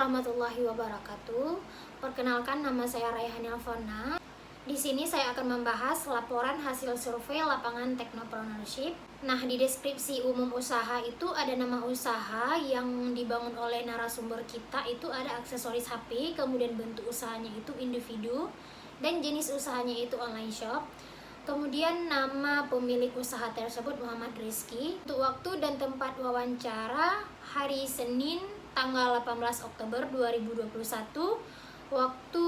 warahmatullahi wabarakatuh. Perkenalkan, nama saya Raihan Elvona. Di sini saya akan membahas laporan hasil survei lapangan Technopreneurship. Nah, di deskripsi umum usaha itu ada nama usaha yang dibangun oleh narasumber kita, itu ada aksesoris HP, kemudian bentuk usahanya itu individu, dan jenis usahanya itu online shop. Kemudian nama pemilik usaha tersebut Muhammad Rizky. Untuk waktu dan tempat wawancara hari Senin tanggal 18 Oktober 2021, waktu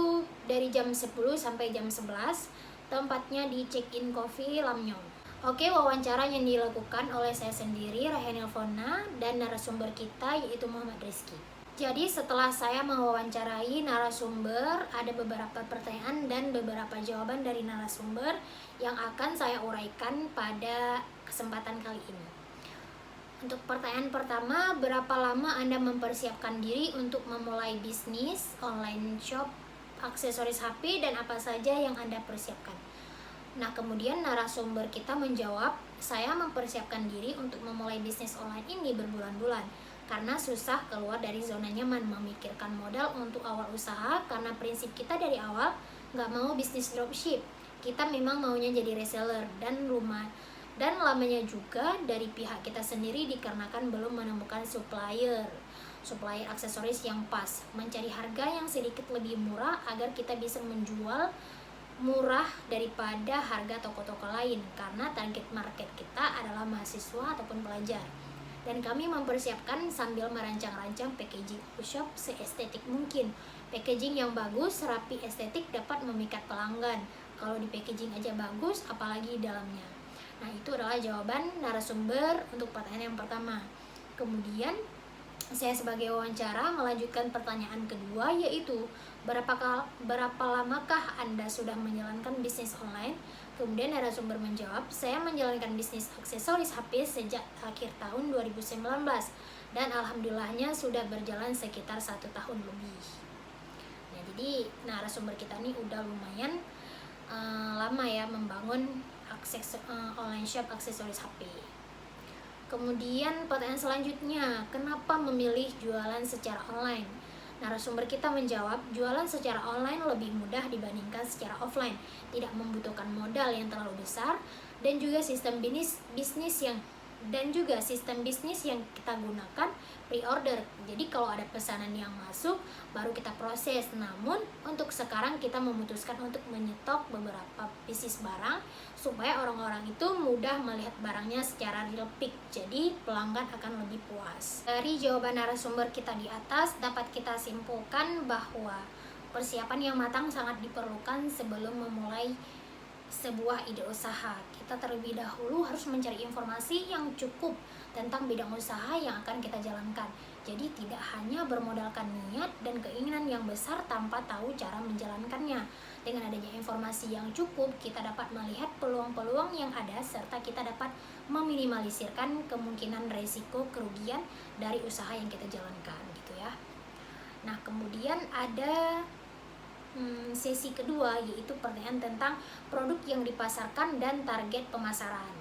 dari jam 10 sampai jam 11, tempatnya di Check-in Coffee Lamnyong. Oke, wawancara yang dilakukan oleh saya sendiri, Raihan Elvona, dan narasumber kita yaitu Muhammad Rizky. Jadi setelah saya mewawancarai narasumber, ada beberapa pertanyaan dan beberapa jawaban dari narasumber yang akan saya uraikan pada kesempatan kali ini. Untuk pertanyaan pertama, berapa lama Anda mempersiapkan diri untuk memulai bisnis online shop aksesoris HP dan apa saja yang Anda persiapkan? Nah, kemudian narasumber kita menjawab, saya mempersiapkan diri untuk memulai bisnis online ini berbulan-bulan karena susah keluar dari zona nyaman, memikirkan modal untuk awal usaha karena prinsip kita dari awal nggak mau bisnis dropship. Kita memang maunya jadi reseller dan lamanya juga dari pihak kita sendiri dikarenakan belum menemukan supplier aksesoris yang pas, mencari harga yang sedikit lebih murah agar kita bisa menjual murah daripada harga toko-toko lain karena target market kita adalah mahasiswa ataupun pelajar. Dan kami mempersiapkan sambil merancang-rancang packaging shop seestetik mungkin. Packaging yang bagus, rapi, estetik dapat memikat pelanggan. Kalau di packaging aja bagus, apalagi dalamnya. Nah, itu adalah jawaban narasumber untuk pertanyaan yang pertama. Kemudian saya sebagai wawancara melanjutkan pertanyaan kedua, yaitu berapa lamakah Anda sudah menjalankan bisnis online? Kemudian narasumber menjawab, saya menjalankan bisnis aksesoris HP sejak akhir tahun 2019 dan alhamdulillahnya sudah berjalan sekitar 1 tahun lebih. Nah, jadi narasumber kita ini udah lumayan lama ya membangun online shop aksesoris HP. Kemudian pertanyaan selanjutnya, kenapa memilih jualan secara online? Narasumber kita menjawab, jualan secara online lebih mudah dibandingkan secara offline, tidak membutuhkan modal yang terlalu besar dan juga sistem bisnis yang kita gunakan pre-order. Jadi kalau ada pesanan yang masuk baru kita proses. Namun untuk sekarang kita memutuskan untuk menyetok beberapa pieces barang supaya orang-orang itu mudah melihat barangnya secara real pic. Jadi pelanggan akan lebih puas. Dari jawaban narasumber kita di atas dapat kita simpulkan bahwa persiapan yang matang sangat diperlukan sebelum memulai sebuah ide usaha. Kita terlebih dahulu harus mencari informasi yang cukup tentang bidang usaha yang akan kita jalankan. Jadi tidak hanya bermodalkan niat dan keinginan yang besar tanpa tahu cara menjalankannya. Dengan adanya informasi yang cukup, kita dapat melihat peluang-peluang yang ada serta kita dapat meminimalisirkan kemungkinan resiko kerugian dari usaha yang kita jalankan, gitu ya. Nah, kemudian ada sesi kedua, yaitu pertanyaan tentang produk yang dipasarkan dan target pemasaran.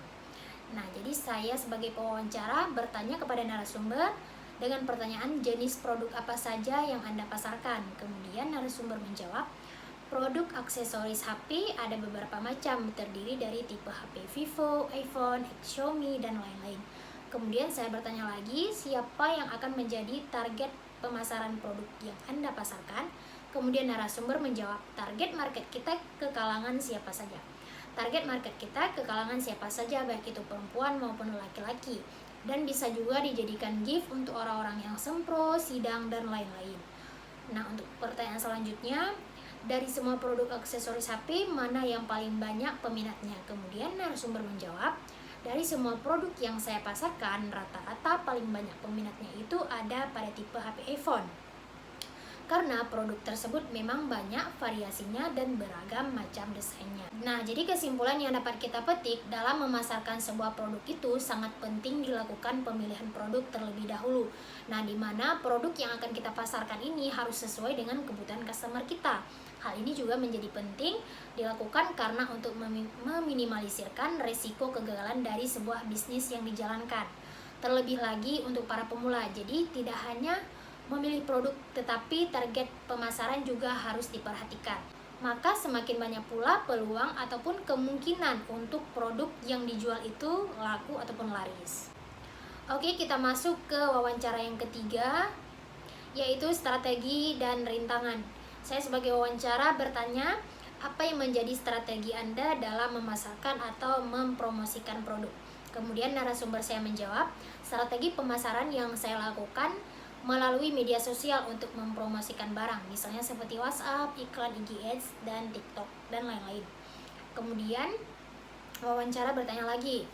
Nah, jadi saya sebagai pewawancara bertanya kepada narasumber dengan pertanyaan jenis produk apa saja yang Anda pasarkan. Kemudian narasumber menjawab, produk aksesoris HP ada beberapa macam, terdiri dari tipe HP Vivo, iPhone, Xiaomi, dan lain-lain. Kemudian saya bertanya lagi, siapa yang akan menjadi target pemasaran produk yang Anda pasarkan? Kemudian narasumber menjawab, target market kita ke kalangan siapa saja. Target market kita ke kalangan siapa saja, baik itu perempuan maupun laki-laki. Dan bisa juga dijadikan gift untuk orang-orang yang sempro, sidang, dan lain-lain. Nah, untuk pertanyaan selanjutnya, dari semua produk aksesoris HP, mana yang paling banyak peminatnya? Kemudian narasumber menjawab, dari semua produk yang saya pasarkan, rata-rata paling banyak peminatnya itu ada pada tipe HP iPhone. Karena produk tersebut memang banyak variasinya dan beragam macam desainnya. Nah, jadi kesimpulan yang dapat kita petik dalam memasarkan sebuah produk itu sangat penting dilakukan pemilihan produk terlebih dahulu. Nah, di mana produk yang akan kita pasarkan ini harus sesuai dengan kebutuhan customer kita. Hal ini juga menjadi penting dilakukan karena untuk meminimalisirkan resiko kegagalan dari sebuah bisnis yang dijalankan. Terlebih lagi untuk para pemula. Jadi tidak hanya memilih produk, tetapi target pemasaran juga harus diperhatikan. Maka semakin banyak pula peluang ataupun kemungkinan untuk produk yang dijual itu laku ataupun laris. Oke, kita masuk ke wawancara yang ketiga, yaitu strategi dan rintangan. Saya sebagai wawancara bertanya, apa yang menjadi strategi Anda dalam memasarkan atau mempromosikan produk? Kemudian narasumber saya menjawab, strategi pemasaran yang saya lakukan melalui media sosial untuk mempromosikan barang, misalnya seperti WhatsApp, iklan IG Ads, dan TikTok, dan lain-lain. Kemudian wawancara bertanya lagi,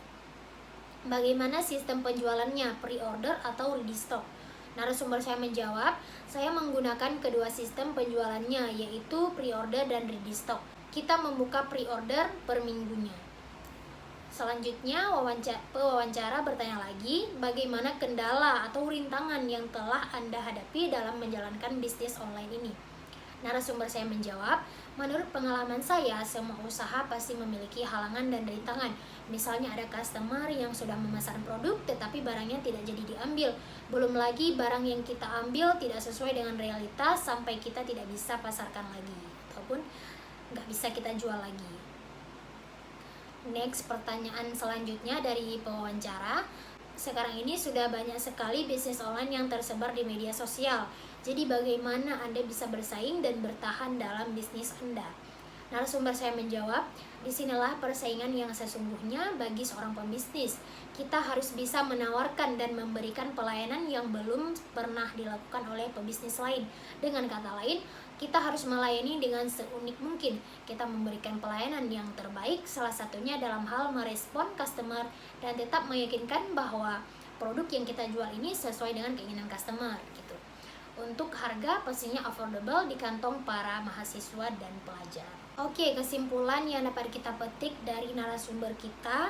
bagaimana sistem penjualannya, pre-order atau ready stock? Narasumber saya menjawab, saya menggunakan kedua sistem penjualannya, yaitu pre-order dan ready stock. Kita membuka pre-order per minggunya. Selanjutnya, pewawancara bertanya lagi, bagaimana kendala atau rintangan yang telah Anda hadapi dalam menjalankan bisnis online ini? Narasumber saya menjawab, menurut pengalaman saya, semua usaha pasti memiliki halangan dan rintangan. Misalnya ada customer yang sudah memesan produk, tetapi barangnya tidak jadi diambil. Belum lagi barang yang kita ambil tidak sesuai dengan realitas sampai kita tidak bisa pasarkan lagi, ataupun nggak bisa kita jual lagi. Next, pertanyaan selanjutnya dari pewawancara. Sekarang ini sudah banyak sekali bisnis online yang tersebar di media sosial. Jadi bagaimana Anda bisa bersaing dan bertahan dalam bisnis Anda? Narasumber saya menjawab, disinilah persaingan yang sesungguhnya bagi seorang pembisnis. Kita harus bisa menawarkan dan memberikan pelayanan yang belum pernah dilakukan oleh pebisnis lain. Dengan kata lain, kita harus melayani dengan seunik mungkin. Kita memberikan pelayanan yang terbaik, salah satunya dalam hal merespon customer dan tetap meyakinkan bahwa produk yang kita jual ini sesuai dengan keinginan customer gitu. Untuk harga pastinya affordable di kantong para mahasiswa dan pelajar. Oke, kesimpulan yang dapat kita petik dari narasumber kita,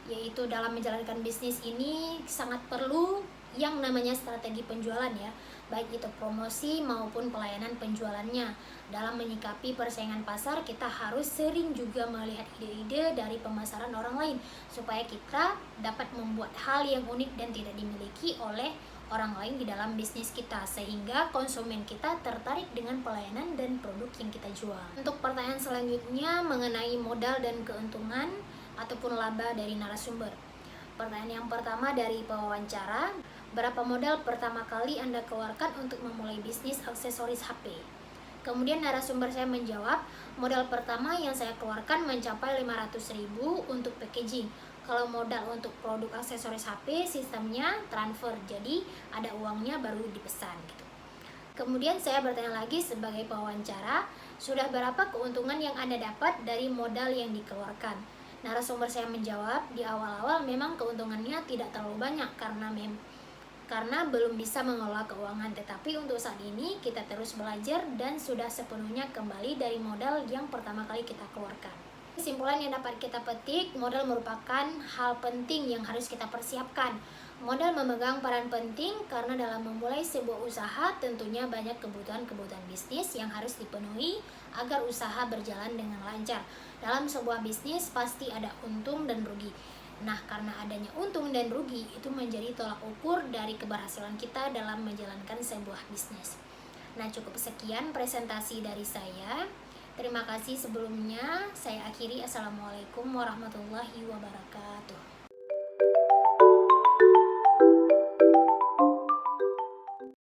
yaitu dalam menjalankan bisnis ini sangat perlu yang namanya strategi penjualan ya, baik itu promosi maupun pelayanan penjualannya. Dalam menyikapi persaingan pasar, kita harus sering juga melihat ide-ide dari pemasaran orang lain supaya kita dapat membuat hal yang unik dan tidak dimiliki oleh orang lain di dalam bisnis kita, sehingga konsumen kita tertarik dengan pelayanan dan produk yang kita jual. Untuk pertanyaan selanjutnya mengenai modal dan keuntungan ataupun laba dari narasumber. Pertanyaan yang pertama dari pewawancara, berapa modal pertama kali Anda keluarkan untuk memulai bisnis aksesoris HP? Kemudian narasumber saya menjawab, modal pertama yang saya keluarkan mencapai 500.000 untuk packaging. Kalau modal untuk produk aksesoris HP, sistemnya transfer, jadi ada uangnya baru dipesan gitu. Kemudian saya bertanya lagi sebagai pewawancara, sudah berapa keuntungan yang Anda dapat dari modal yang dikeluarkan? Narasumber saya menjawab, di awal-awal memang keuntungannya tidak terlalu banyak karena belum bisa mengelola keuangan, tetapi untuk saat ini kita terus belajar dan sudah sepenuhnya kembali dari modal yang pertama kali kita keluarkan. Kesimpulan yang dapat kita petik, modal merupakan hal penting yang harus kita persiapkan. Modal memegang peran penting karena dalam memulai sebuah usaha tentunya banyak kebutuhan-kebutuhan bisnis yang harus dipenuhi agar usaha berjalan dengan lancar. Dalam sebuah bisnis pasti ada untung dan rugi. Nah, karena adanya untung dan rugi itu menjadi tolak ukur dari keberhasilan kita dalam menjalankan sebuah bisnis. Nah, cukup sekian presentasi dari saya. Terima kasih sebelumnya. Saya akhiri. Assalamualaikum warahmatullahi wabarakatuh.